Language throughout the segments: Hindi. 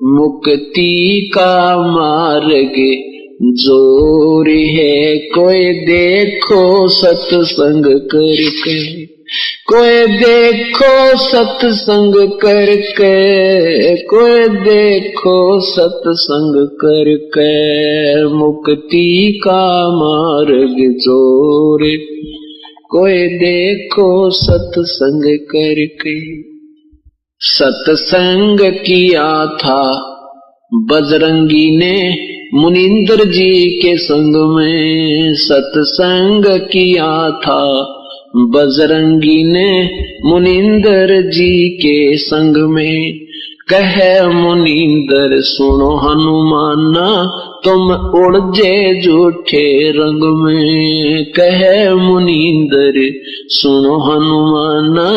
मुक्ति का मार्ग जोर है, कोई देखो सत्संग करके, कोई देखो सत्संग करके, कोई देखो सत्संग करके, मुक्ति का मार्ग जोर, कोई देखो सत्संग करके। सत्संग किया था बजरंगी ने मुनिंदर जी के संग में, सत्संग किया था बजरंगी ने मुनिंदर जी के संग में। कहे मुनिंदर सुनो हनुमाना, तुम उड़जे झूठे रंग में। कहे मुनिंदर सुनो हनुमाना,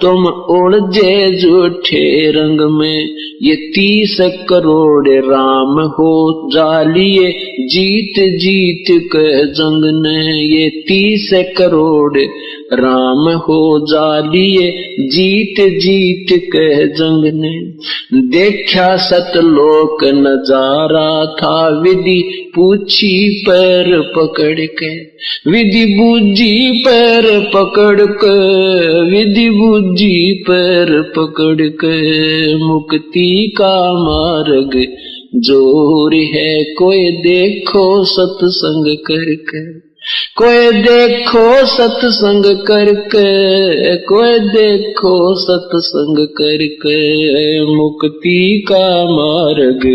तुम उड़जे झूठे रंग में। ये 30 करोड़ राम हो जालिए, जीत जीत के जंग ने। ये 30 करोड़ राम हो जालिए, जीत जीत के जंग ने। देखा सतलोक नजारा था, विधि पूछी पैर पकड़ के, विधि बूझी पैर पकड़ के, विधि बूझी पैर पकड़ के। मुक्ति का मार्ग जोर है, कोई देखो सत्संग करके, कोई देखो सत्संग करके, कोई देखो सत्संग करके। मुक्ति का मार्ग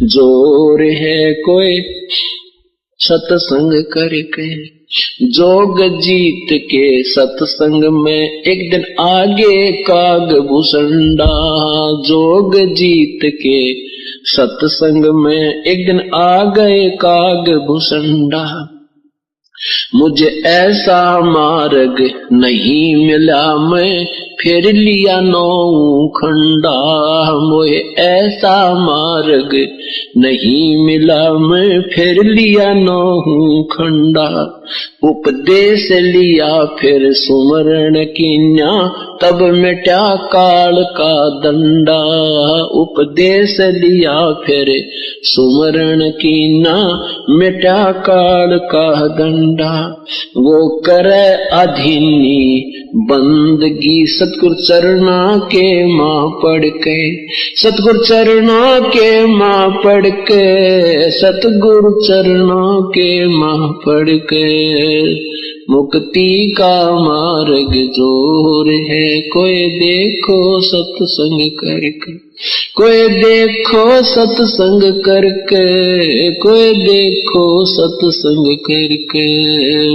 जोर है, कोई सत्संग करके। जोग जीत के सत्संग में एक दिन आगे काग भूषंडा, जोग जीत के सत्संग में एक दिन आ गए काग भूषंडा। मुझे ऐसा मार्ग नहीं मिला, मैं फिर लिया 9 खंडा। मुझे ऐसा मार्ग नहीं मिला, मैं फिर लिया 9 खंडा। उपदेश लिया फिर सुमरण कीन्या, तब मिटा काल का दंडा। उपदेश लिया फिर सुमरण कीन्या, मिटा काल का दंडा। वो करे अधीनी बंदगी सतगुरु चरणा के मां पढ़ के, सतगुरु चरणा के मां पढ़ के, सतगुरु चरणा के मां पढ़ के। मुक्ति का मार्ग जोर है, कोई देखो सत्संग करके, कोई देखो सत्संग करके, कोई देखो सत्संग करके।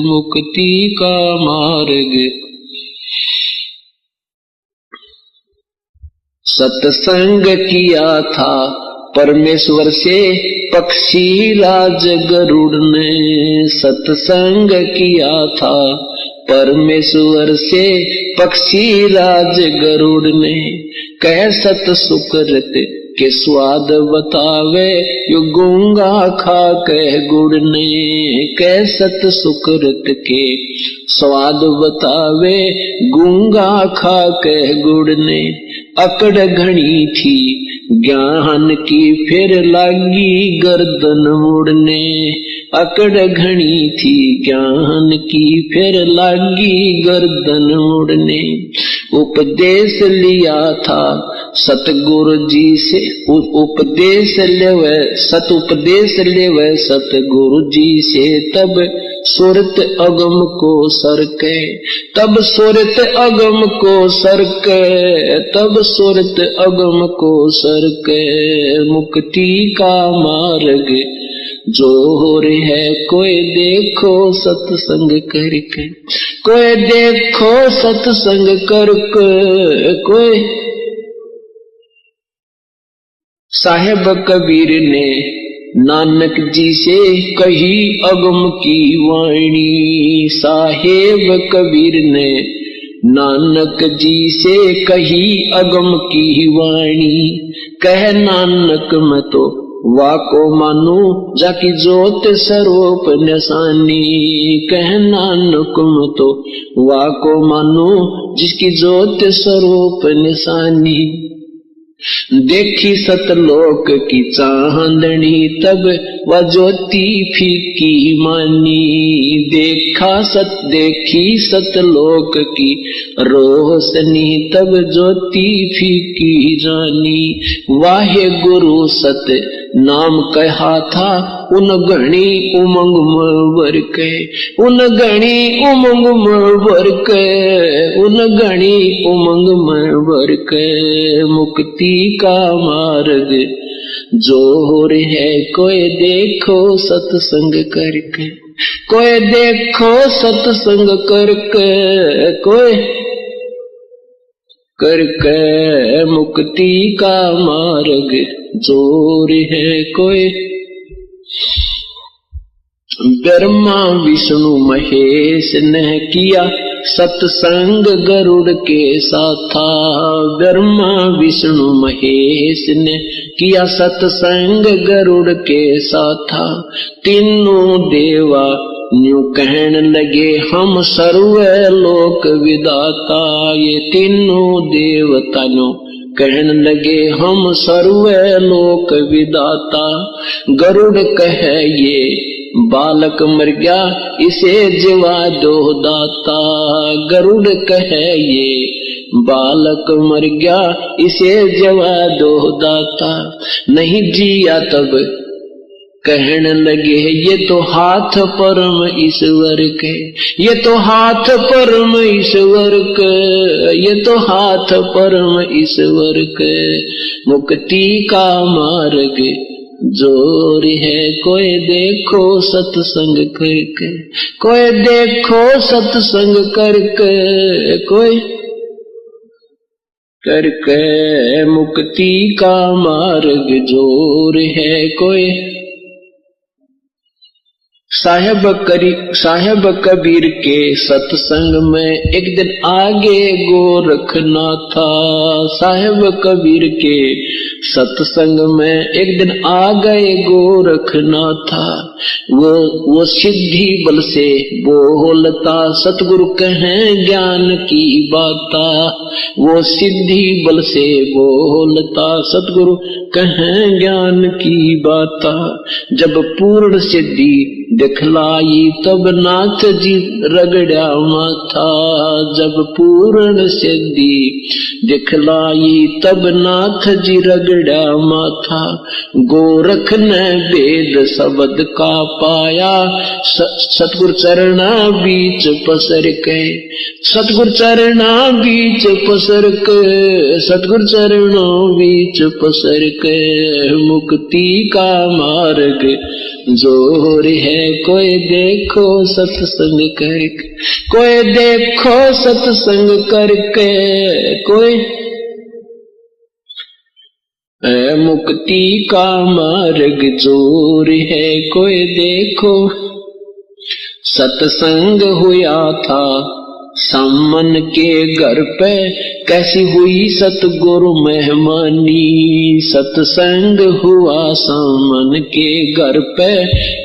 मुक्ति का मार्ग सत्संग किया था परमेश्वर से पक्षी राज गरुड़ ने। सत्संग किया था परमेश्वर से पक्षी राज गरुड़ ने। कह सत सुकृत के स्वाद बतावे, यो गूंगा खा कह गुड़ ने। कह सत सुकृत के स्वाद बतावे, गूंगा खा कह गुड़ ने। अकड़ घनी थी ज्ञान की, फिर लागी गर्दन मुड़ने। अकड़ घनी थी ज्ञान की, फिर लागी गर्दन मुड़ने। उपदेश लिया था सतगुरु जी से, उपदेश लेवे सतुपदेश लेवे सतगुरु जी से। तब सुरत अगम को सरके, तब सुरत अगम को सरके, तब सुरत अगम को सरके। मुक्ति का मार्ग जोर है, कोई देखो सत्संग करके, कोई देखो सत्संग करके। कोई साहेब कबीर ने नानक जी से कही अगम की वाणी। साहेब कबीर ने नानक जी से कही अगम की वाणी। कह नानक मैं तो वाको मानू, जाकी जोत स्वरूप निशानी। कह नानक मैं तो वाको मानू, जिसकी जोत स्वरूप निशानी। देखी सतलोक की चांदनी तब वह ज्योति फीकी मानी। देखी सतलोक की रोशनी तब ज्योति फीकी जानी। वाहे गुरु सत नाम कहा था उन घणी उमंग मर के, उन घणी उमंग मर के, उन घणी उमंग मर के। मुक्ति का मार्ग जोर है कोई देखो सत्संग करके, कोई देखो सत्संग करके, कोई करके। मुक्ति का मार्ग जोर है कोई। ब्रह्मा विष्णु महेश ने किया सत्संग गरुड़ के साथा। ब्रह्मा विष्णु महेश ने किया सत्संग गरुड़ के साथा। तीनों देवा न्यू कहने लगे हम सर्वे लोक विदाता। ये तीनों देवता न्यू कहने लगे हम सर्वे लोक विदाता। गरुड़ कहे ये बालक मर गया इसे जीवा दो दाता। गरुड़ कहे ये बालक मर गया इसे जीवा दो दाता। नहीं जिया तब कहने लगे ये तो हाथ परम ईश्वर के, ये तो हाथ परम ईश्वर के, ये तो हाथ परम ईश्वर के। मुक्ति का मार्ग जोर है कोई देखो सत्संग करके, कोई देखो सत्संग करके, कोई करके। मुक्ति का मार्ग जोर है कोई। साहेब कबीर के सत्संग में एक दिन आगे गोरखनाथ था। साहेब कबीर के सत्संग में एक दिन आ गए गोरखनाथ था। वो सिद्धि बल से बोलता सतगुरु कहें ज्ञान की बाता। वो सिद्धि बल से बोलता सतगुरु कहें ज्ञान की बाता। जब पूर्ण सिद्धि दिखलाई तब नाथ जी रगड़ा माथा। जब पूर्ण सिद्धि दिखलाई तब नाथ जी रगड़ा माथा। गोरख ने वेद शब्द का पाया सतगुरु चरणा बीच पसर के, सतगुरु चरणा बीच पसर के, सतगुरु चरणों बीच पसर के। मुक्ति का मार्ग जोर है कोई देखो सत्संग करके, कोई देखो सत्संग करके, कोई मुक्ति का मार्ग जोर है कोई देखो। सत्संग हुआ था सामन के घर पे कैसी हुई सतगुरु मेहमानी। सत्संग हुआ सामन के घर पे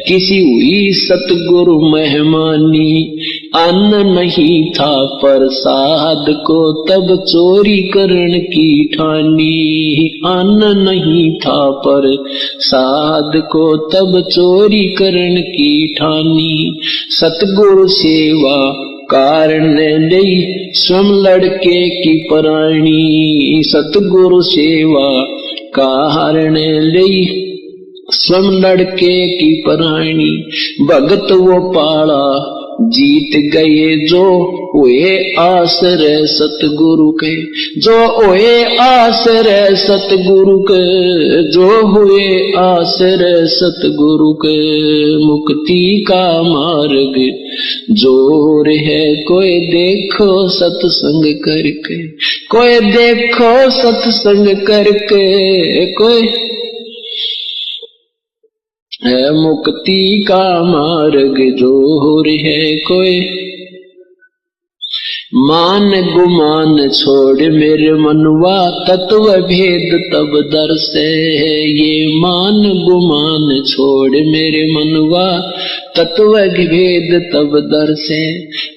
किसी हुई सतगुरु मेहमानी। अन्न नहीं था प्रसाद को तब चोरी करन की ठानी। अन्न नहीं था प्रसाद को तब चोरी करन की ठानी। सतगुरु सेवा कारण नहीं स्वयं लड़के की प्राणी। सतगुरु सेवा कारण नहीं स्वयं लड़के की प्राणी। भगत वो पाला जीत गए जो हुए आश्रय सतगुरु के, जो हुए आश्रय सतगुरु के, जो हुए आश्रय सतगुरु के। मुक्ति का मार्ग जोर है कोई देखो सत्संग करके, कोई देखो सत्संग करके, कोई है मुक्ति का मार्ग जोर है कोई। मान गुमान छोड़ मेरे मनवा तत्व भेद तब दर्शे। ये मान गुमान छोड़ मेरे मनवा तत्व भेद तब दर्शे।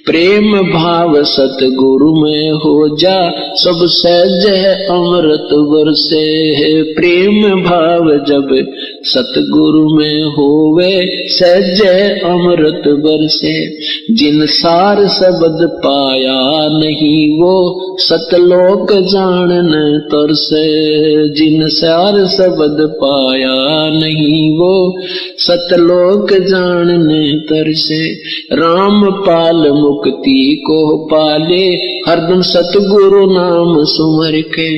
प्रेम भाव सतगुरु में हो जा, सब सहज है अमृत बरसे। प्रेम भाव जब सतगुरु में होवे, सहज है अमृत बरसे। जिन सार शब्द पाया नहीं, वो सतलोक जानन तरसे। जिन सार शब्द पाया नहीं, वो सतलोक जानन तरसे। राम पाल मुक्ति को पाले, हरदम सतगुरु नाम सुमर के।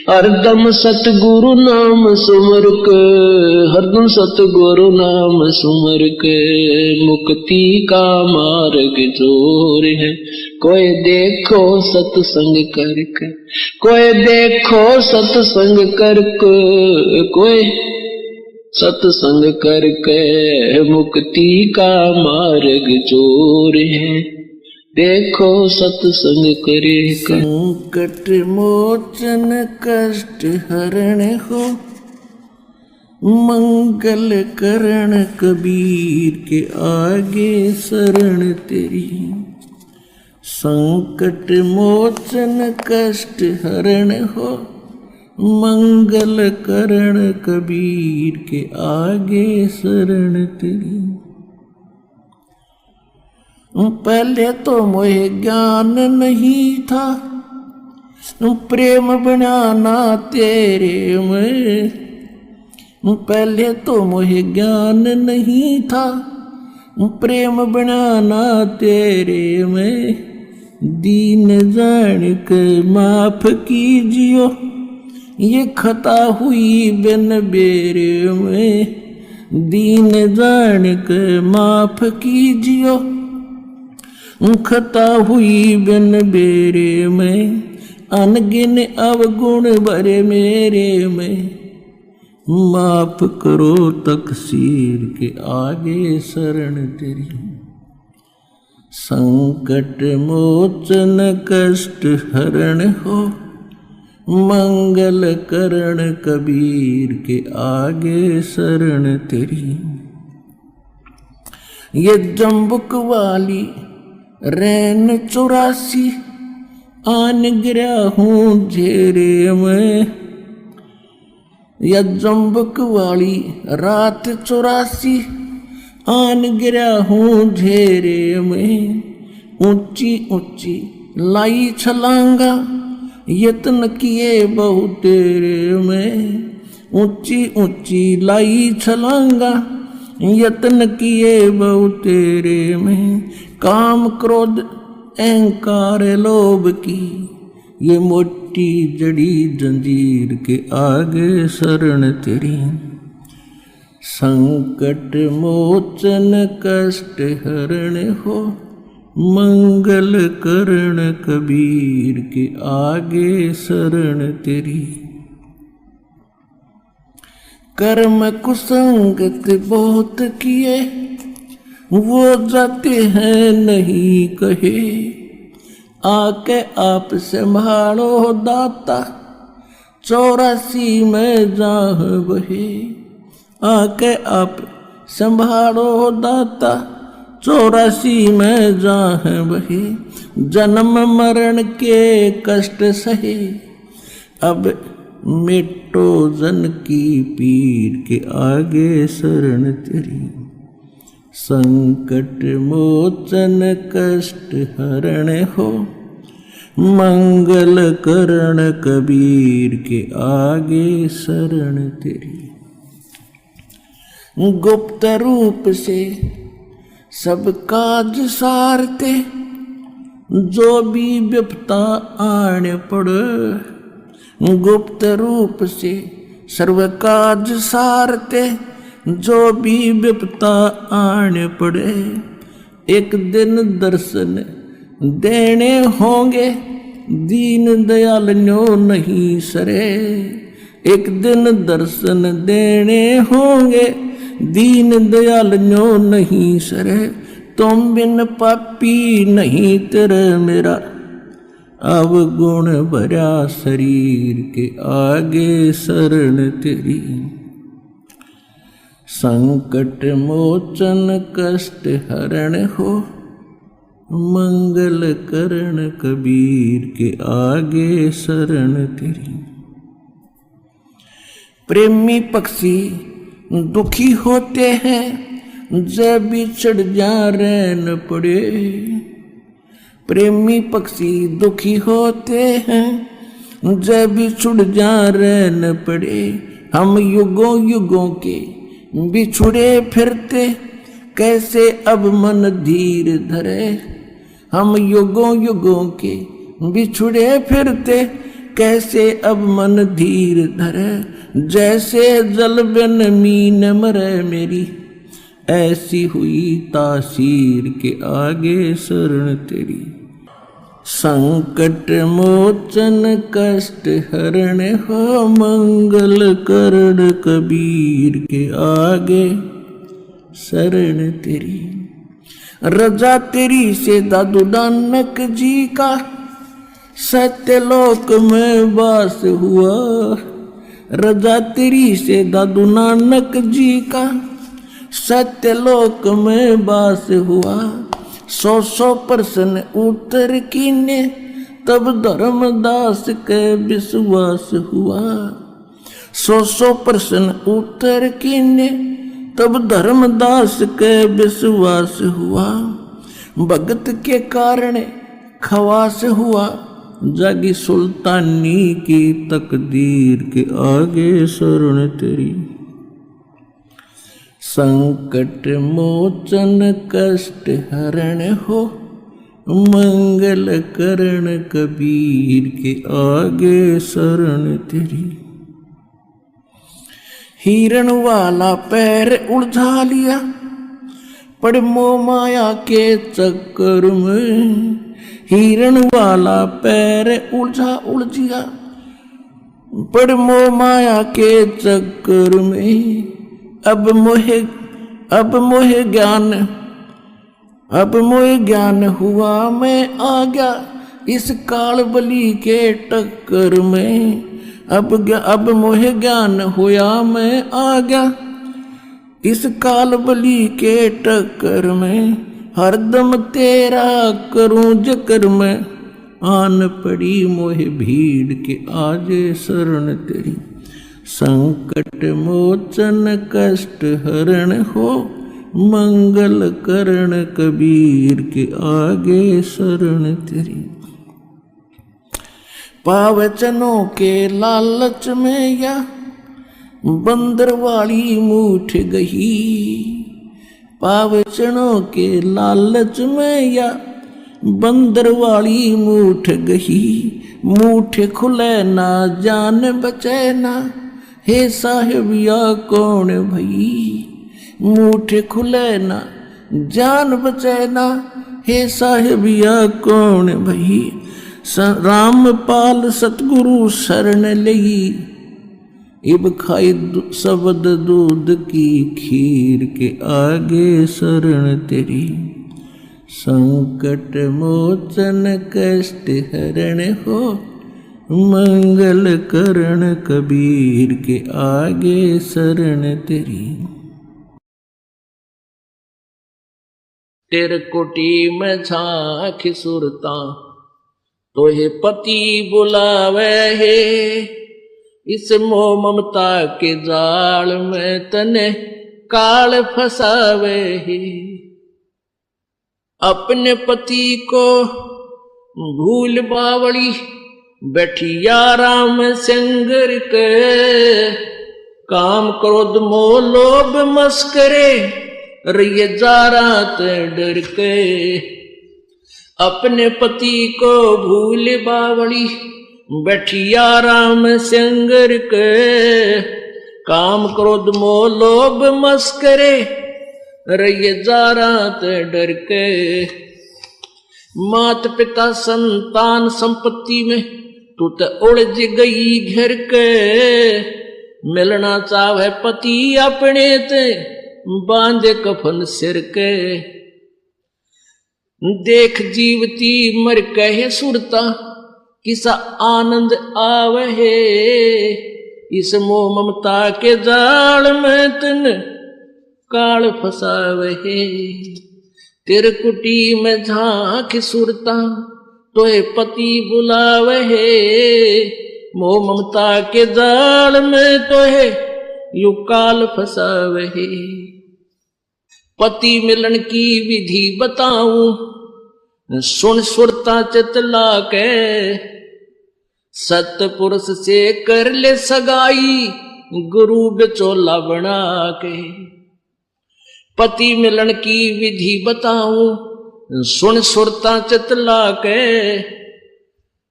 हरदम सतगुरु नाम सुमर के, हरदम सतगुरु नाम सुमर के। मुक्ति का मार्ग जोर है, कोई देखो सत्संग करके। कोई देखो सत्संग करके, कोई सत्संग करके। मुक्ति का मार्ग जोर है, देखो सत्संग करे। संकट मोचन कष्ट हरण हो, मंगल करण कबीर के आगे शरण तेरी। संकट मोचन कष्ट हरण हो, मंगल करण कबीर के आगे शरण तेरी। पहले तो मोहे ज्ञान नहीं था, प्रेम बनाना तेरे में। पहले तो मोहे ज्ञान नहीं था, प्रेम बनाना तेरे में। दीन जान के माफ कीजियो, ये खता हुई बिन बेरे में। दीन जान के माफ कीजियो, खता हुई बिन बेरे में। अनगिन अवगुण भरे मेरे में, माफ करो तकसीर के आगे शरण तेरी। संकट मोचन कष्ट हरण हो, मंगल करण कबीर के आगे शरण तेरी। ये जम्बुक वाली रैन 84, आन गिरा हूँ झेरे में। या जम्बुक वाली रात 84, आन गिरा हूँ झेरे में। ऊंची ऊंची लाई छलांगा, यत्न किए बहु तेरे में। ऊंची ऊंची लाई छलांगा, यत्न किए बहु तेरे में। काम क्रोध अहंकार लोभ की, ये मोटी जड़ी जंजीर के आगे शरण तेरी। संकट मोचन कष्ट हरण हो, मंगल करण कबीर के आगे शरण तेरी। कर्म कुसंगत बहुत किए, वो जाते हैं नहीं कहे। आके आप संभालो दाता, 84 में जाह बहे। आके आप संभालो दाता, 84 में जाह बहे। जन्म मरण के कष्ट सहे, अब मिटो जन की पीर के आगे शरण तेरी। संकट मोचन कष्ट हरण हो, मंगल करण कबीर के आगे शरण तेरी। गुप्त रूप से सब काज सारते, जो भी विपता आने पड़े। गुप्त रूप से सर्व काज सारते, जो भी विपता आने पड़े। एक दिन दर्शन देने होंगे, दीन दयाल न्यो नहीं सरे। एक दिन दर्शन देने होंगे, दीन दयाल न्यो नहीं सरे। तुम बिन पापी नहीं तेरे मेरा, अवगुण भरा शरीर के आगे शरण तेरी। संकट मोचन कष्ट हरण हो, मंगल करण कबीर के आगे शरण तेरी। प्रेमी पक्षी दुखी होते हैं जब बिछड़ जा रहन पड़े। प्रेमी पक्षी दुखी होते हैं जब बिछड़ जा रहन पड़े। हम युगों युगों के बिछुड़े फिरते, कैसे अब मन धीर धरे। हम युगों युगों के बिछुड़े फिरते, कैसे अब मन धीर धरे। जैसे जल बिन मीन मरे मेरी, ऐसी हुई तासीर के आगे शरण तेरी। संकट मोचन कष्ट हरण हो, मंगल करण कबीर के आगे शरण तेरी। रजा तेरी से दादू नानक जी का सत्यलोक में वास हुआ। रजा तेरी से दादू नानक जी का सत्यलोक में वास हुआ। 100 प्रश्न उत्तर कीने, तब धर्मदास के विश्वास हुआ। 100 प्रश्न उत्तर कीने, तब धर्मदास के विश्वास हुआ। भगत के कारण खवास हुआ, जागी सुल्तानी की तकदीर के आगे शरण तेरी। संकट मोचन कष्ट हरण हो, मंगल करण कबीर के आगे शरण तेरी। हिरण वाला पैर उलझा लिया, पड़ मोह माया के चक्कर में। हिरण वाला पैर उलझिया, पड़ मोह माया के चक्कर में। अब मोह ज्ञान हुआ, मैं आ गया इस काल बली के टक्कर में। अब मोह ज्ञान हुआ, मैं आ गया इस काल बली के टक्कर में। हरदम तेरा करूं जिक्र में, आन पड़ी मोह भीड़ के आजे शरण तेरी। संकट मोचन कष्ट हरण हो, मंगल करण कबीर के आगे शरण तेरी। पावचनों के लालच में या बंदर वाली मूठ गई। पावचनों के लालच में या बंदर वाली मूठ गई। मूठ खुले ना जान बचे ना, हे साहिब या कौन भई। मूठ खुले ना जान बचे ना, हे साहिब या कौन भई। रामपाल सतगुरु शरण लई, इब खाई शब्द दूध की खीर के आगे शरण तेरी। संकट मोचन कष्ट हरण हो, मंगल करण कबीर के आगे शरण तेरी। तेरे कोटी में झांक सुरता, तोहे पति बुलावे है। इस मोह ममता के जाल में तने काल फसावे है। अपने पति को भूल बावड़ी, बैठी आराम संगर के। काम क्रोध मोह लोभ मस्करे, रहिए जा रात डर के। अपने पति को भूल बावड़ी, बैठी आराम संगर के। काम क्रोध मोह लोभ मस्करे, रहिए जा रात डर के। मात पिता संतान संपत्ति में तू तो उलझ गई घर के। मिलना चाहे पति अपने ते, बांधे कफन सिर के। देख जीवती मर कहे सुरता, किसा आनंद आवे। इस मोह ममता के जाल में तन काल फसावे। तेरे कुटी में झांक सुरता तोहे पति बुलावे। मोह ममता के जाल में तोहे यू काल फसावे। पति मिलन की विधि बताऊं सुन सुरता चितला के। सतपुरुष से कर ले सगाई गुरु बिचौला बना के। पति मिलन की विधि बताऊं सुन सुरता चितला के।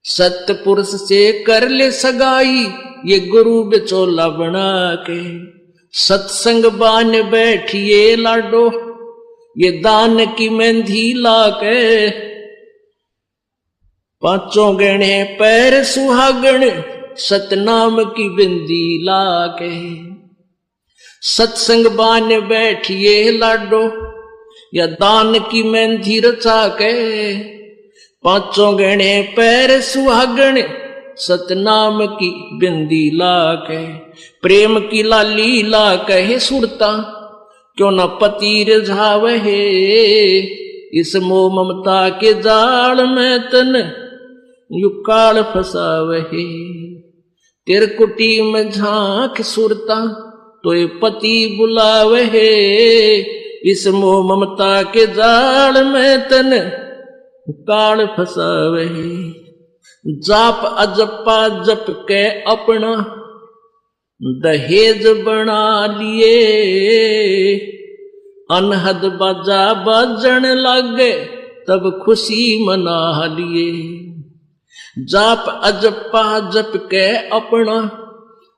सतपुरुष से कर ले सगाई ये गुरु बिचौला बना के। सत्संग बान बैठिए लाडो ये दान की मेहंदी लाके। पांचों गहने पैर सुहागण सतनाम की बिंदी लाके। सत्संग बान बैठिए लाडो या दान की मेहंदी रचा के। पांचों गहने पैर सुहागण सतनाम की बिंदी लाके। प्रेम की लाली ला कहे सुरता क्यों न पति रिझावे। इस मोह ममता के जाल में तन यू काल फसावे। तेरे कुटी में झांक सुरता तो ये पति बुलावे। इस मोह ममता के जाल में तन काल फसावे। जाप अजपा जप के अपना दहेज बना लिए। अनहद बाजा बजन लगे तब खुशी मना लिए। जाप अजपा जप के अपना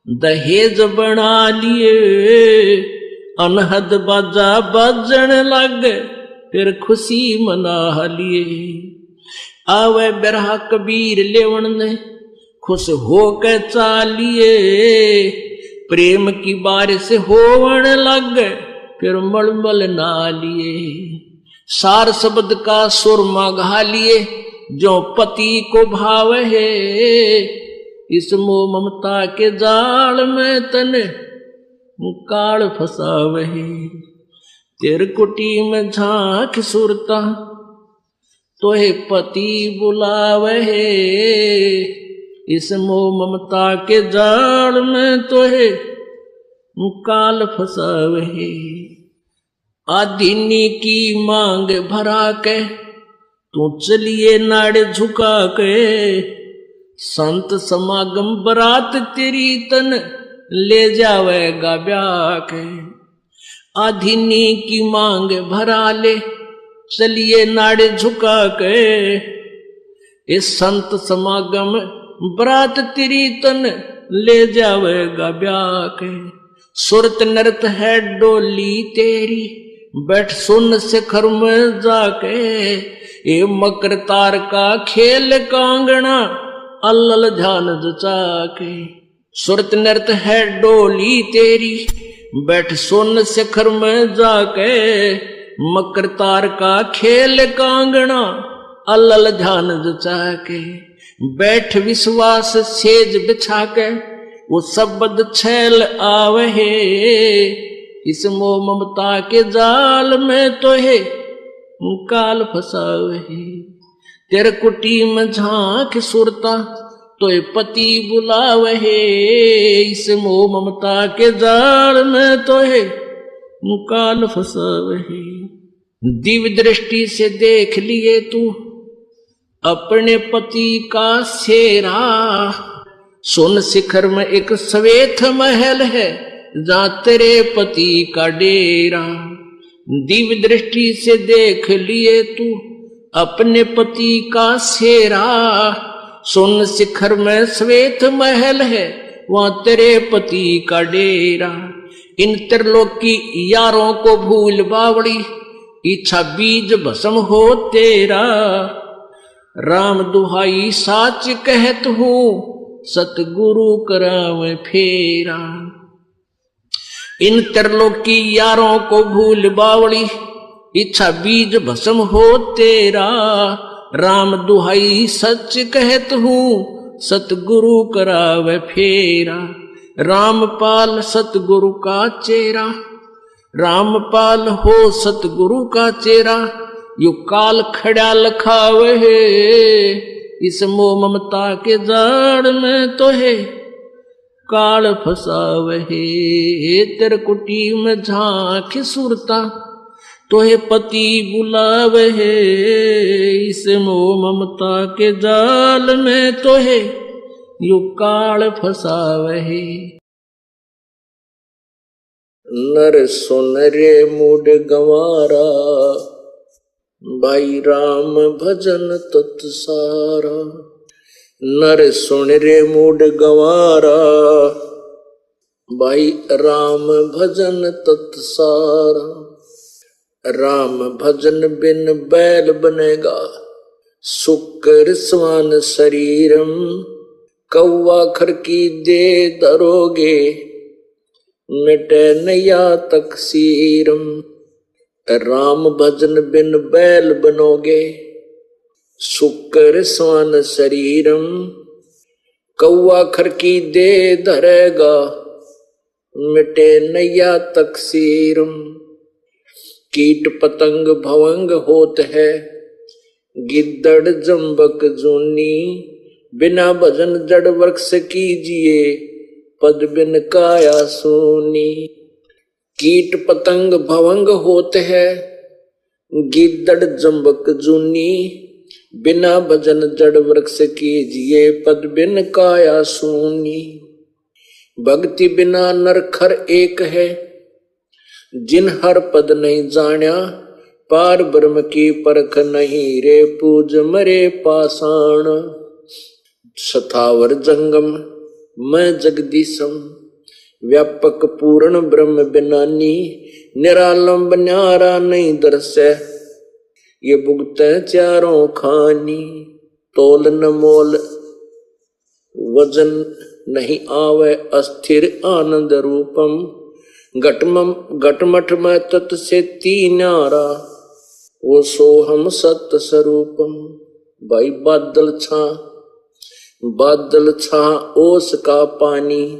दहेज बना लिए। अनहद बाजा बजन लगे फिर खुशी मना लिए। आवे बिरहा कबीर लेवन ने खुश हो के चालिए। प्रेम की बारिश होवन लग फिर मलमल ना लिए। सार शब्द का सुरमा घा लिए जो पति को भाव है। इस मोह ममता के जाल में तने काल फसावे। तेरे कुटी में झांक सुरता तोहे पति बुलावे। इस मोह ममता के जाल में तोहे काल फसावे। आदीनी की मांग भरा के तू चलिए नाड़े झुका के। संत समागम बरात तेरी तन ले जावेगा ब्याह के। आदीनी की मांग भरा ले चलिए नाड़े झुका के। इस संत समागम बरात तेरी तन ले जावेगा ब्याह के। सुरत नृत है डोली तेरी बैठ सुन शिखर में जाके। ये मकर तार का खेल कांगना अल्लल ध्यान जचा के। सुरत नृत है डोली तेरी बैठ सुन शिखर में जाके। मकर तार का खेल कांगना अल्लल ध्यान जचा के। बैठ विश्वास सेज बिछा के वो शब्द छैल आवे। इस मोह ममता के जाल में तो है काल फसावे। तेरे कुटी में झांक सुरता तो पति बुलावे। इस मोह ममता के जाल में तो है काल फसावे। दिव्य दृष्टि से देख लिए तू अपने पति का सेरा। सुन शिखर में एक श्वेत महल है जहां तेरे पति का डेरा। दिव्य दृष्टि से देख लिए तू अपने पति का सेरा। सुन शिखर में श्वेत महल है वहां तेरे पति का डेरा। इन त्रिलोकी यारों को भूल बावड़ी इच्छा बीज भस्म हो तेरा। राम दुहाई साच कहत हूँ सतगुरु करावे फेरा। इन त्रिलोकी यारों को भूल बावड़ी इच्छा बीज भस्म हो तेरा। राम दुहाई सच कहत हूँ सतगुरु करावे फेरा। रामपाल सतगुरु का चेरा रामपाल हो सतगुरु का चेहरा, यो काल खड़ा लखावे है। इस मोह ममता के जाड़ में तो है काल फसावे है। तेरे कुटी में झांक सुरता तो है पति बुलावे है। इस मोह ममता के जाल में तो है यो काल फसावे है। नर सुन रे मूड गंवारा, भाई राम भजन तत्सारा। नर सुन रे मूड गंवारा, भाई राम भजन तत्सारा। राम भजन बिन बैल बनेगा, शुक्र स्वान शरीरम। कौवा खरकी दे दरोगे, मिटे नया तकसीरम। राम भजन बिन बैल बनोगे, शुक्र स्वान शरीरम। कौवा खरकी दे धरेगा, मिटे नया तकसीरम। कीट पतंग भवंग होत है, गिद्दड़ जम्बक जूनी। बिना भजन जड़ वृक्ष कीजिए, पद बिन काया सोनी। कीट पतंग भवंग होते है, गिद्दड़ जम्बक जूनी। बिना भजन जड़ वृक्ष कीजिए, पद बिन काया सोनी। भक्ति बिना नर खर एक है, जिन हर पद नहीं जान्या। पार ब्रह्म की परख नहीं रे, पूज मरे पाषाण। सथावर जंगम मैं जगदीशम, व्यापक पूर्ण ब्रह्म बिनानी। निरालंब न्यारा नहीं दर्शे, ये भुगते चारों खानी। तोल न मोल वजन नहीं आवे, अस्थिर आनंद रूपम। घटमठ में तत् से तीनारा, वो सोहम सत्य स्वरूपम। भाई बादल छा ओस का पानी।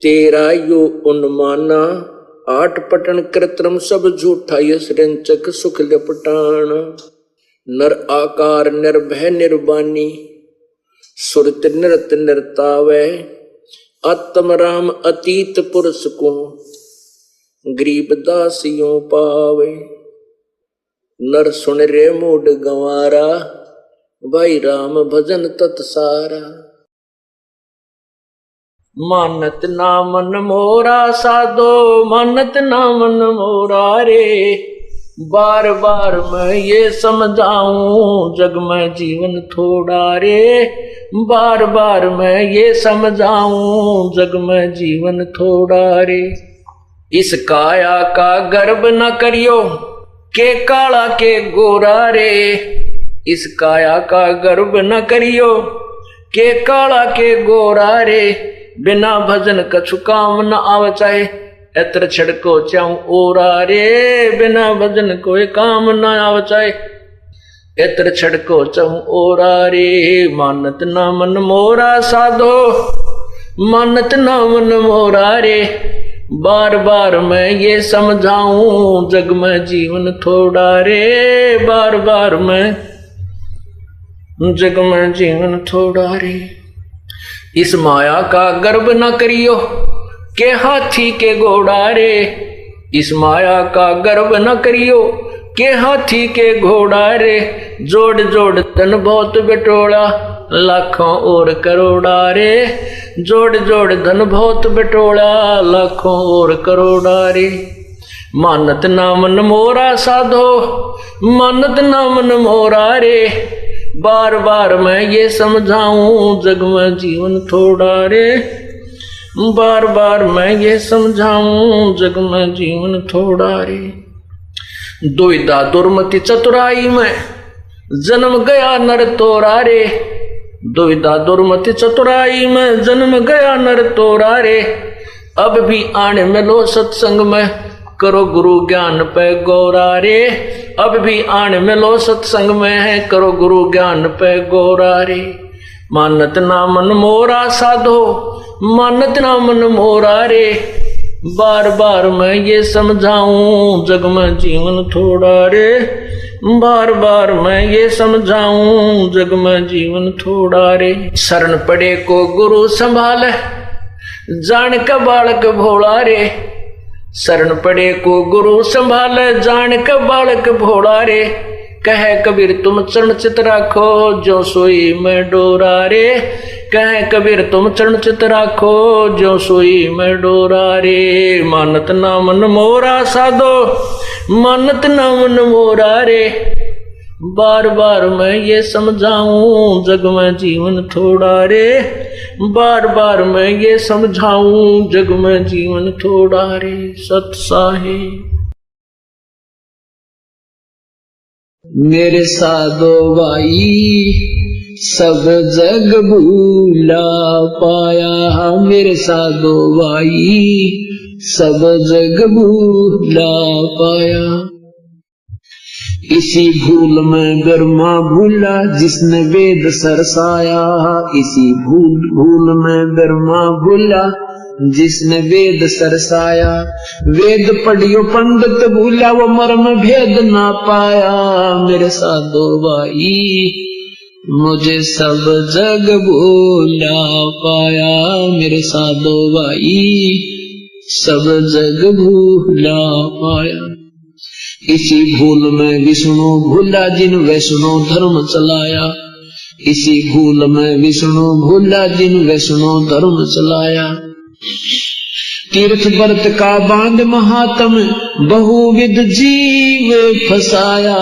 तेरा यो उन्माना, आठ पटन कृत्रम सब झूठा। यश रंचक सुख लपटान। नर आकार निर्भय निर्वाणी, सुरत नृत नृतावे। आत्म राम अतीत पुरुष को, गरीब दासियों पावे। नर सुन रे मूड गंवारा, भाई राम भजन तत्सारा। मानत ना मन मोरा साधो, मानत ना मन मोरा रे। बार बार मैं ये समझाऊं, जग में जीवन थोड़ा रे। बार बार मैं ये समझाऊं, जग में जीवन थोड़ा रे। इस काया का गर्व न करियो, के काला के गोरा रे। इस काया का गर्व न करियो, के काला के गोरा रे। बिना भजन कछु काम न आवचाए, एत्र छड़को चाऊ ओरा रे। बिना भजन कोई काम न आवचाए, एत्र छड़को चाऊ ओरा रे। मानत ना मन मोरा साधो, मानत ना मन मोरा रे। बार बार मैं ये समझाऊं, जग में जीवन थोड़ा रे। बार बार मैं जग में जीवन थोड़ा रे। इस माया का गर्व न करियो, के हाथी के घोड़ा रे। इस माया का गर्व न करियो, के हाथी के घोड़ा रे। जोड़ जोड़ धन बहुत बटोला, लाखों और करोड़ा रे। जोड़ जोड़ धन बहुत बटोला, लाखों और करोड़ा रे। मानत ना मन मोरा साधो, मानत ना मन मोरा रे। बार बार मैं ये समझाऊं, जग में जीवन थोड़ा रे। बार बार मैं ये समझाऊं, जग में जीवन थोड़ा रे। दुविधा दुर्मति चतुराई में जन्म गया नर तोरा रे। दुविधा दुर्मति चतुराई में जन्म गया नर तोरा रे। अब भी आने मिलो सत्संग में, करो गुरु ज्ञान पे गौरा रे। अब भी आने मिलो सत्संग में है, करो गुरु ज्ञान पे गौरा रे। मानत ना मन मोरा साधो, मानत ना मन मोरा रे। बार बार मैं ये समझाऊं जग में जीवन थोड़ा रे, बार बार मैं ये समझाऊं जग में जीवन थोड़ा रे। शरण पड़े को गुरु संभाले जान का बालक भोला रे, शरण पड़े को गुरु संभाले जान का बालक भोला रे। कहे कबीर तुम चरण चित राखो जो सोई मैं डोरा रे, कहे कबीर तुम चरण चित राखो जो सोई मैं डोरा रे। मानत ना मन मोरा साधो मानत ना मन मोरा रे, बार बार मैं ये समझाऊं जग में जीवन थोड़ा रे, बार बार मैं ये समझाऊं जग में जीवन थोड़ा रे। सत साहिब मेरे साधो भाई सब जग भूला पाया, मेरे साधो भाई सब जग भूला पाया। इसी भूल में ब्रह्मा भूला जिसने वेद सरसाया, इसी भूल में ब्रह्मा भूला जिसने वेद सरसाया। वेद पढ़ियो पंडित भूला वो मर्म भेद ना पाया, मेरे साधो भाई मुझे सब जग भूला पाया, मेरे साधो भाई सब जग भूला पाया। इसी भूल में विष्णु भूला जिन वैष्णो धर्म चलाया, इसी भूल में विष्णु भूला जिन वैष्णो धर्म चलाया। तीर्थ व्रत का बांध महात्म बहुविध जीव फसाया,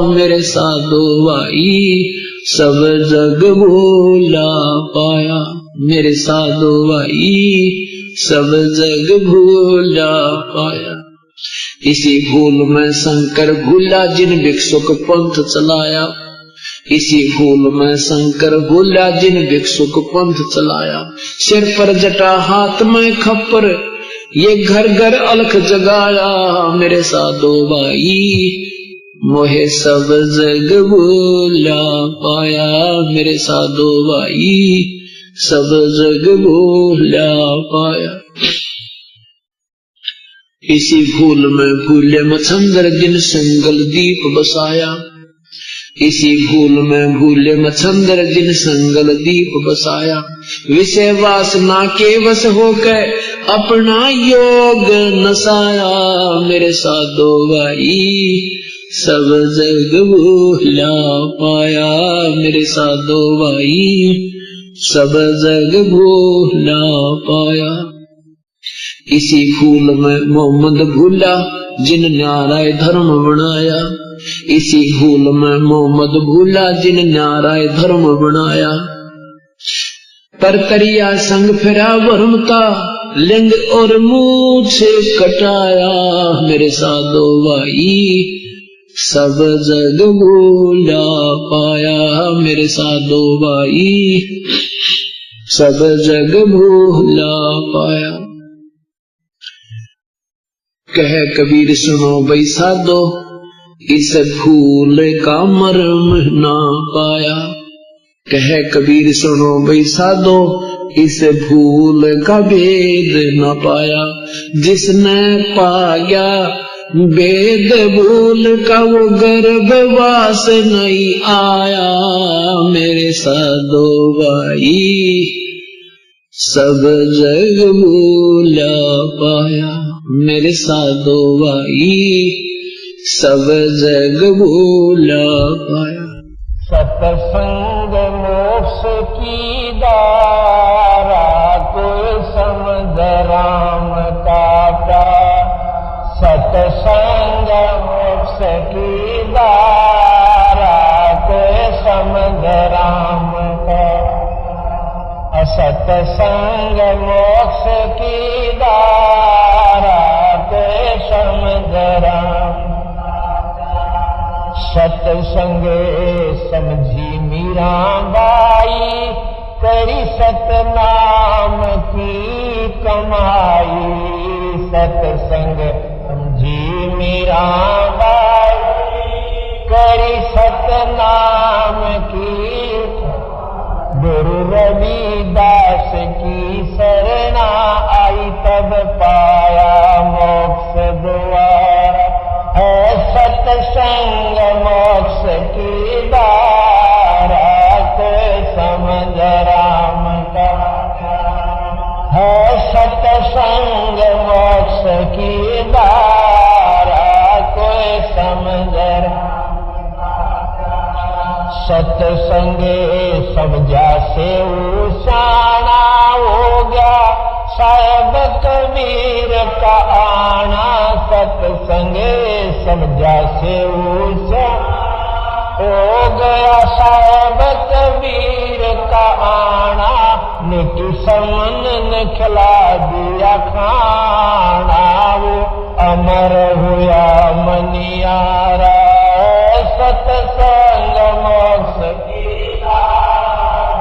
मेरे साधो भाई सब जग भूला पाया, मेरे साधो भाई सब जग भूला पाया। इसी भूल में शंकर भूला जिन भिक्षुक पंथ चलाया, इसी भूल में शंकर भूला जिन भिक्षुक पंथ चलाया। सिर पर जटा हाथ में खप्पर ये घर घर अलख जगाया, मेरे साधो भाई मोहे सब जग भूला पाया, मेरे साधो भाई सब जग भूला पाया। इसी भूल में भूले मच्छंदर जिन संगल दीप बसाया, इसी भूल में भूले मच्छंदर जिन संगल दीप बसाया। विषय वासना के वश होकर अपना योग नसाया, मेरे साधो भाई सब जग भूला पाया, मेरे साधो भाई सब जग भूला पाया। इसी भूल में मोहम्मद भूला जिन न्याय धर्म बनाया, इसी भूल में मोहम्मद भूला जिन न्याय धर्म बनाया। तरतरिया संग फिरा वर्मता लिंग और मुंह से कटाया, मेरे साधो भाई सब जग भूला पाया, मेरे साधो भाई सब जग भूला पाया। कह कबीर सुनो भाई साधो इस भूल का मर्म ना पाया, कह कबीर सुनो भाई साधो इस भूल का भेद न पाया। जिसने पाया भेद भूल का वो गर्भवास नहीं आया, मेरे साधो भाई सब जग भूला पाया, मेरे साधो भाई सब जग भूला पाया। सत्संग मोक्ष की दारा कोई समझ राम का प्यार, सत्संग मोक्ष की दारा कोई समझ राम का, सत्संग मोक्ष की दारा कोई समझ राम। सत्संग समझी मीराबाई करी सतनाम की कमाई, सत्संग समझी मीराबाई करी सतनाम की गुरु रविदास की शरणा आई तब पाया मोक्ष द्वार। है सत्संग मोक्ष की धारा, कोई समझ राम का। है सत्संग मोक्ष की धारा, कोई समझ राम। सत्संगे सब जासे उसाना हो गया, साहेब कबीर का आना। सत्संगे सब जासे उसाना हो गया, साहेब कबीर का आना। निकी समन ने खिला दिया खाना, वो अमर हुआ मनियारा। सत्संग मोक्ष की धारा,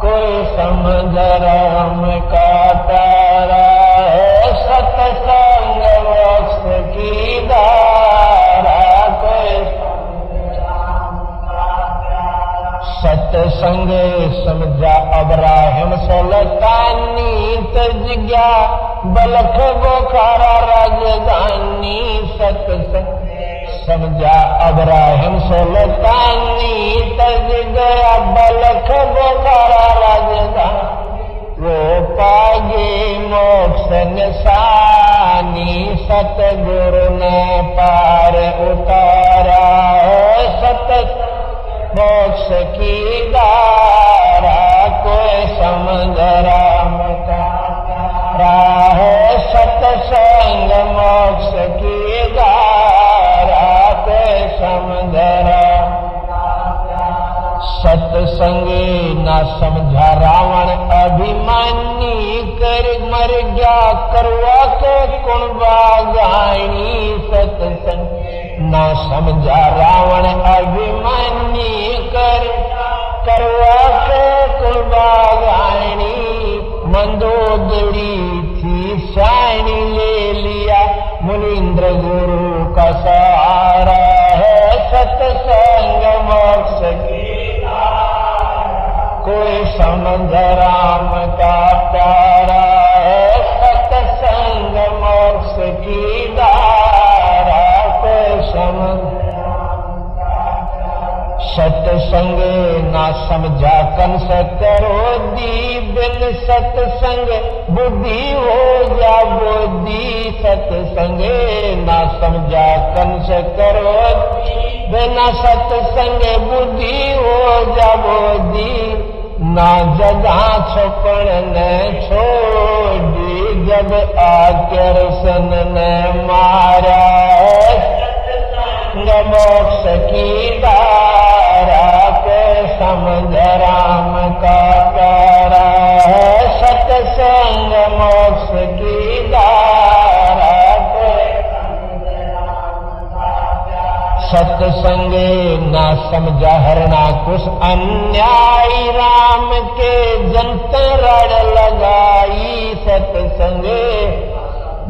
कोई समझ राम का तारा। है सत्संग मोक्ष की धारा, कोई सत्संग समझा अब्राहिम सुल्तानी तज गया, बलख बोखारा राजधानी। सत्संग समझा अब्राहिम सुल्तानी तज गया, बलख बोखारा राजधानी। वो पागे मोक्ष निशानी, सतगुरु ने पार उतारा। सत्संग मोक्ष की धारा, कोई समझ राम का राह। सत्संग मोक्ष की धारा, कोई समझ राम। सत्संगी ना समझा रावण अभिमानी, कर मर गया करवा के कुणबागानी। सत्संग ना समझा रावण अभिमानी, कर करवा के कुणबागानी। मंदोदरी थी सानी, ले लिया मुनीन्द्र गुरु का सहारा। है सत्संग मोक्ष की धारा, कोई समझ राम का प्यारा। है सत्संग मोक्ष की धारा, कोई समझ। सत्संग ना समझा कंस करो दी, बिन सत्संग बुद्धि हो जा बुद्धि। सत्संग ना समझा कंस करो दी, बिना सत्संग बुद्धि हो जा बुद्धि। ना जगह छपण ने छोड़ी, जब आकर सन ने मारा। सत्संग मोक्ष की धारा, कोई समझ राम का प्यारा। है सत्संग मोक्ष की धारा, कोई समझ राम का प्यारा। सत्संग ना समझा हरना कुछ अन्यायी, राम के जंतर लगाई। सत्संग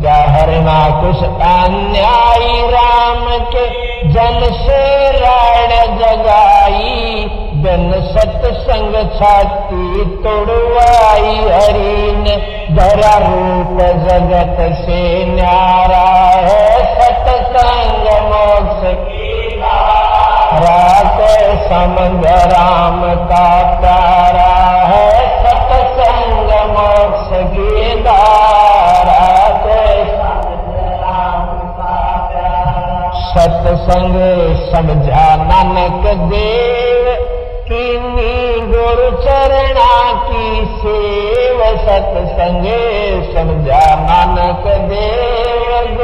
हरना कुछ अन्यायी, राम के जन से राण जगाई। बिन सत्संग छाती तोड़वाई, हरि ने धरा रूप जगत से न्यारा। है सत्संग मोक्ष की धारा, कोई समझ राम का प्यारा। है सत्संग मोक्ष की धारा, कोई समझ राम का प्यारा। सत्संग समझा नानक देव, कीनी गुरु चरणा की सेव। सत्संग समझा नानक देव,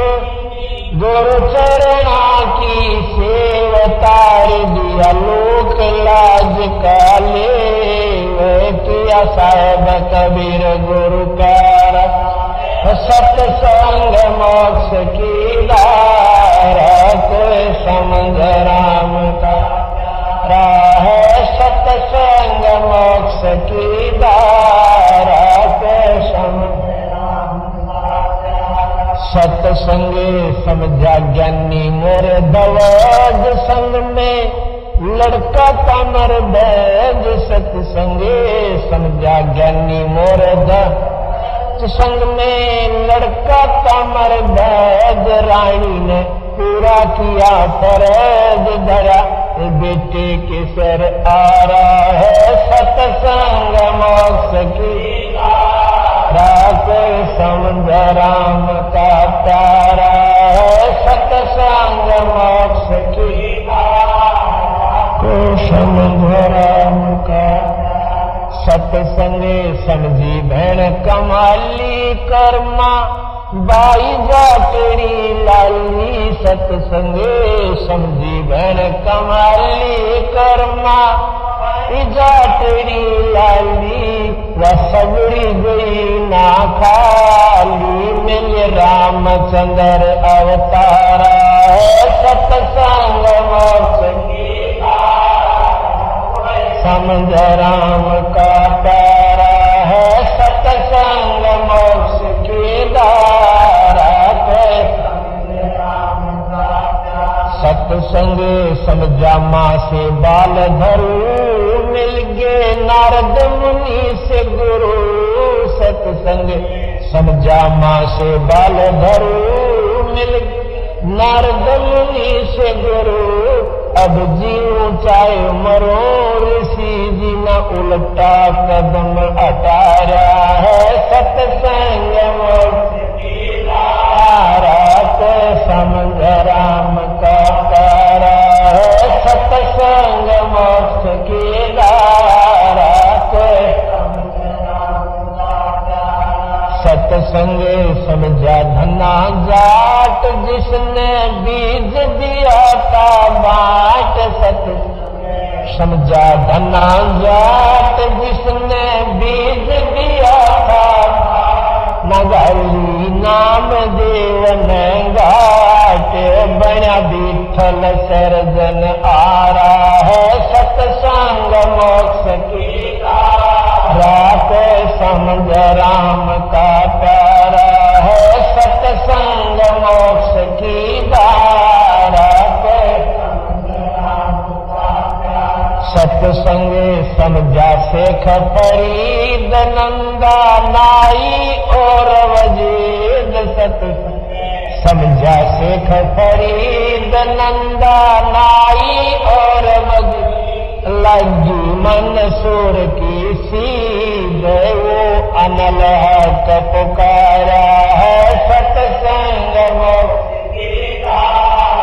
गुरु चरणा की सेव। तार दिया लोक लाज का लेव, किया साहेब कबीर गुरु का। सत्संग मोक्ष की धारा, कोई समझ राम का राह। सत्संग मोक्ष की धारा, कोई समझ राम का। सत्संग समझा ज्ञानी मोर दवाज संग में, लड़का तमर बैज सत्संगे समझा ज्ञानी मोरद संग में लड़का तमर बैज रानी ने पूरा किया फर्ज धरा बेटे के सर आ रहा है सत्संग मोक्ष की रात समझ राम का प्यारा है सत्संग मोक्ष की समझ राम का सत्संगे समझी भैन कमाली कर्मा बाई जाटड़ी लाली सत्संगे समझी भैन कमाली कर्मा जाटड़ी लाली वह सबड़ी गई ना खाली मिल रामचंद्र अवतारा है सत्संग मोक्ष की समझ राम का प्यारा है सत्संग मोक्ष की धारा सत्संग समझा माँ से बाल धरू मिल गए नारद मुनि से गुरु सत्संग समझा माँ से बाल धरू मिल नारद मुनि से गुरु अब जीऊं चाहे मरो ऋषि जी न उल्टा कदम हटा रहा है सत्संग मोक्ष की धारा को समझ राम का प्यारा है सत्संग मोक्ष की धारा को सत्संग समझा धना जाट जिसने बीज दिया था बाट सत्संग समझा धना जाट जिसने बीज दिया था नगरी नाम देवन घाट बना विठल सर्जन आ रहा है सत्संग मोक्ष की रात समझ राम का प्यारा है सत्संग मोक्ष की धारा सत्संग समझा शेख फरीद नंदा नाई और वजीद सत्संग समझा शेख फरीद नंदा नाई और वजीद लगी मंसूर की सीध वो अनल हक पुकारा है सत्संग मोक्ष की धारा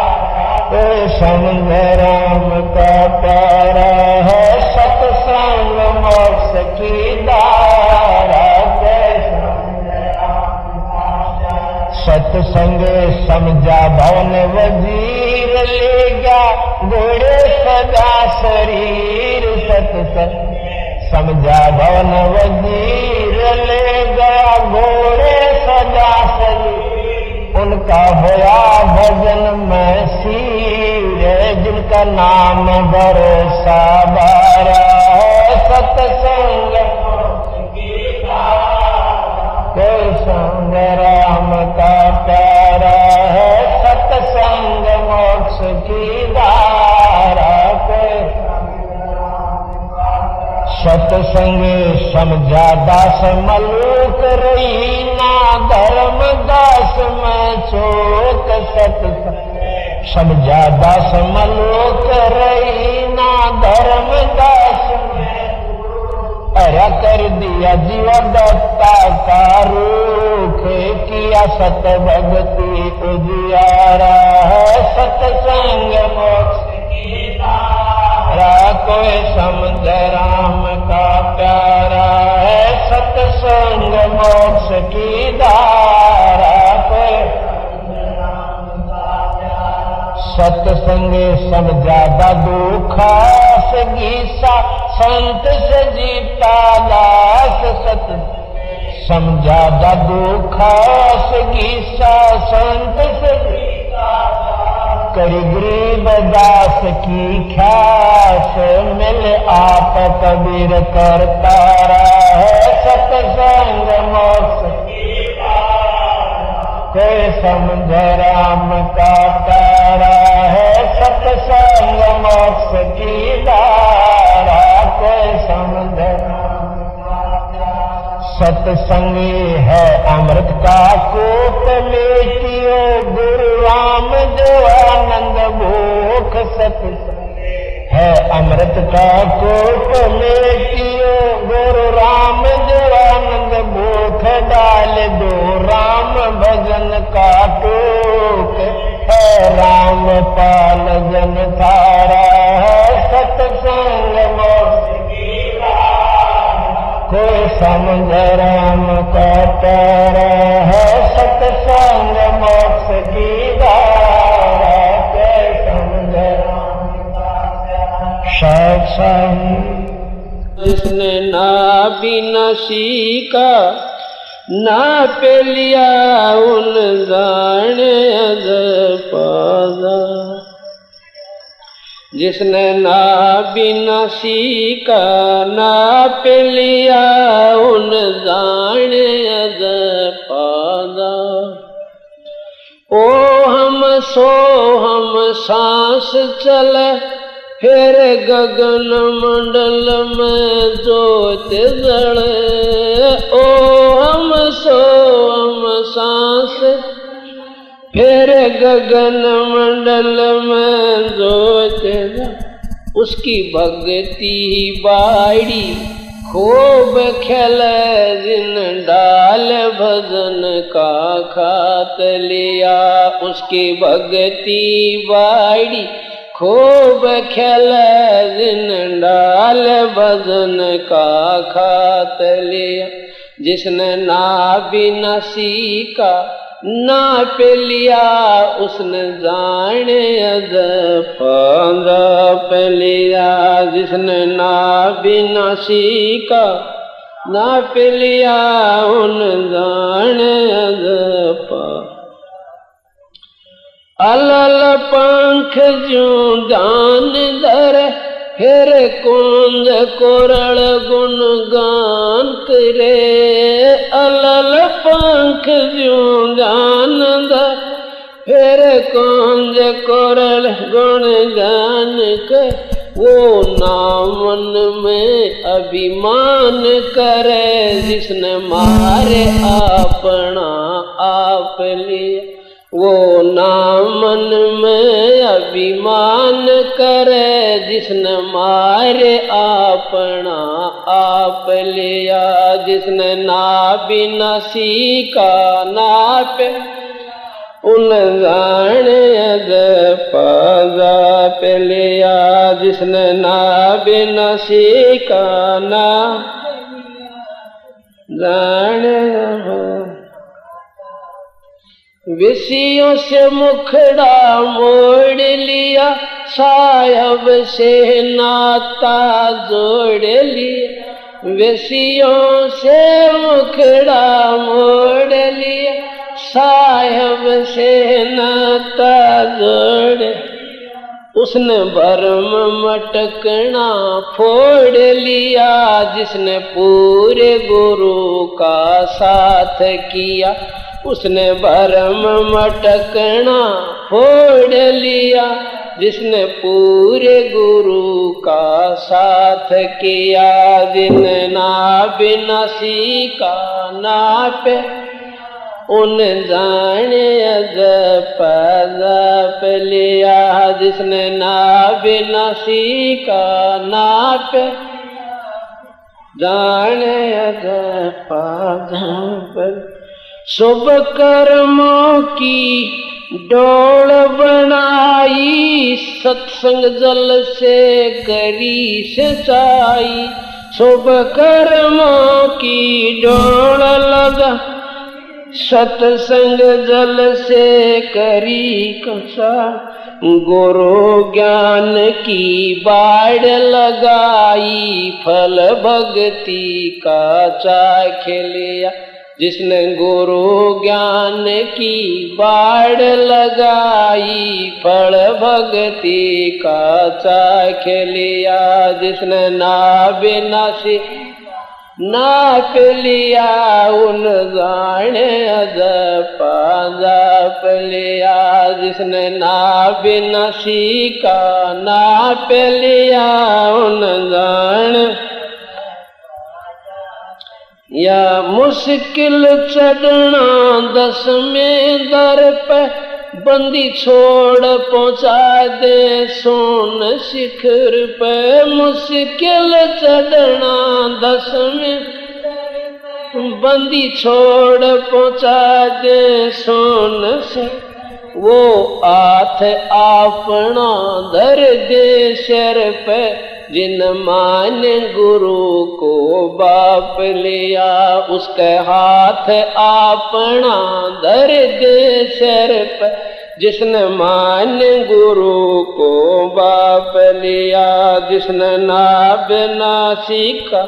समझ राम का प्यारा है सत्संग मोक्ष की धारा सत्संग समझा भवन वजीर ले गया घोड़े सदा शरीर सत्संग समझा भवन वजीर ले गया घोड़े सदा शरीर उनका होया भजन में सीर जिनका नाम भरोसा बारा है सत्संग संग राम का प्यारा है सत्संग मोक्ष की धारा सत्संग समझा दास मलूक रही ना धर्म दास में चोक सत्संग समझा दास मलूक रही ना धर्म दास में अरा कर दिया जीव दत्ता का रूख किया सत भगति उजियारा है सत्संग मोक्ष की धारा कोई समझ राम का प्यारा है सत्संग मोक्ष की धारा सत्संग समझा दुखा से गीसा संत से जीता दास सत समझा दुखा से गीसा संत से जीता करी गरीब दास की ख्यास मिल आप कबीर करता रहा है सत्संग मोक्ष कोई समझ राम का प्यारा है, सत्संग मोक्ष की धारा। कोई समझ सत्संगी है अमृत का कूप, लेटियो गुरु राम जो आनंद भूख। सत्संगी है अमृत का कूप, लेटियो गुरु राम जो आनंद भूख। डाल दो राम भजन का टूक है, राम पाल जन थारा है, सत्संग मोक्ष की धारा। कोई समझ राम का प्यारा है, सत्संग मोक्ष की धारा। कोई समझ राम का प्यारा सत्संग। जिसने ना बिना सीखा ना पे लिया उन जाने अद पादा। जिसने ना बिना सीखा ना पे लिया उन जाने अद पादा। ओ हम सो हम सांस चले, फिर गगन मंडल में ज्योत जले। ओ हम सो हम सांस, फिर गगन मंडल में ज्योत जले। उसकी भक्ति बाड़ी खूब खेल, जिन डाल भजन का खात लिया। उसकी भक्ति बाड़ी खूब खेल, जिन डाल भजन का खात लिया। जिसने ना बिना सीखा ना पे लिया, उसने जाने अद पादा पे लिया। जिसने ना बिना सीखा ना पे लिया, उन जाने अद पादा। अलल पंख जो दान दर, फिर कुंज कोरल गुण गान करे। अलल पंख जो दान दर, फिर कुंज कोरल गुण गान कर। वो नामन में अभिमान करे, जिसने मारे अपना आप लिया। वो नामन में अभिमान करे, जिसने मारे अपना आप लिया। जिसने ना बिना सीखा ना पे, उन जाने अद पादा पे लिया। जिसने ना बिना सीखा ना जाने। विषयों से मुखड़ा मोड़ लिया, साहब से नाता जोड़ लिया। विषयों से मुखड़ा मोड़ लिया, साहब से नाता जोड़। उसने भरम मटकना फोड़ लिया, जिसने पूरे गुरु का साथ किया। उसने भरम मटकना फोड़ लिया, जिसने पूरे गुरु का साथ किया। जिन ना बिना सीखा ना पे, उन जाने अद पादा पे लिया। जिसने ना बिना सीखा ना पे, जाने अद पादा पे। शुभ कर्मों की डोल बनाई, सत्संग जल से करी सिंचाई। शुभ कर्मों की डोल लगा, सत्संग जल से करी कसा। गुरु ज्ञान की बाढ़ लगाई, फल भक्ति का चाख लिया। जिसने गुरु ज्ञान की बाढ़ लगाई, फल भक्ति का चाख लिया। जिसने ना बिना नाप लिया उन जाने अज जाप लिया जिसने नाप न सीखा नाप लिया उन जाने या मुश्किल चढ़ना 10वें दर पे बंदी छोड़ पहुंचा दे सोन शिखर पे मुश्किल चढ़ना 10वें बंदी छोड़ पहुंचा दे सोन शिखर वो हाथ अपना धर दे सिर पे जिन मान गुरु को बाप लिया उसके हाथ अपना धर दे सिर पे जिसने मान गुरु को बाप लिया जिसने नाप ना सीखा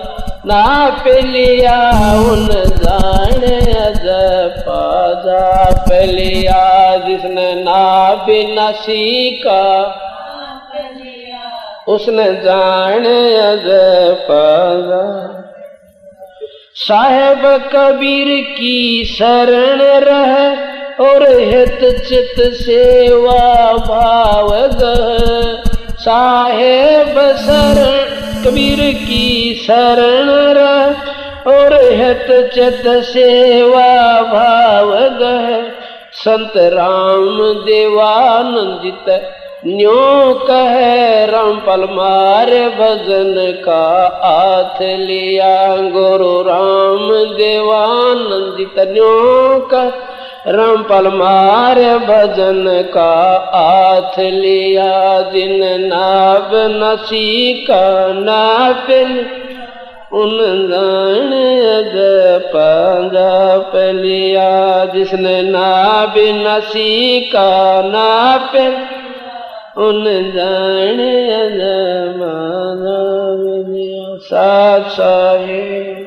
नाप लिया उन जाने अजपा जाप लिया जिसने नाप ना सीखा उसने जाने अजपा साहेब कबीर की शरण रहे और हित चित सेवा भाव गह साहेब शरण कबीर की शरण रहे और हित चित सेवा भाव गह संत राम देवानंदित न्यो कहे रामपाल मारे भजन का हाथ लिया गुरु राम देवानंदित न्यो कहे रामपाल मारे भजन का हाथ लिया जिन नाभ नसी का नाप उन जाप लिया जिसने नाभ नसी का नाप उन जाने अजमाना साथ साहेब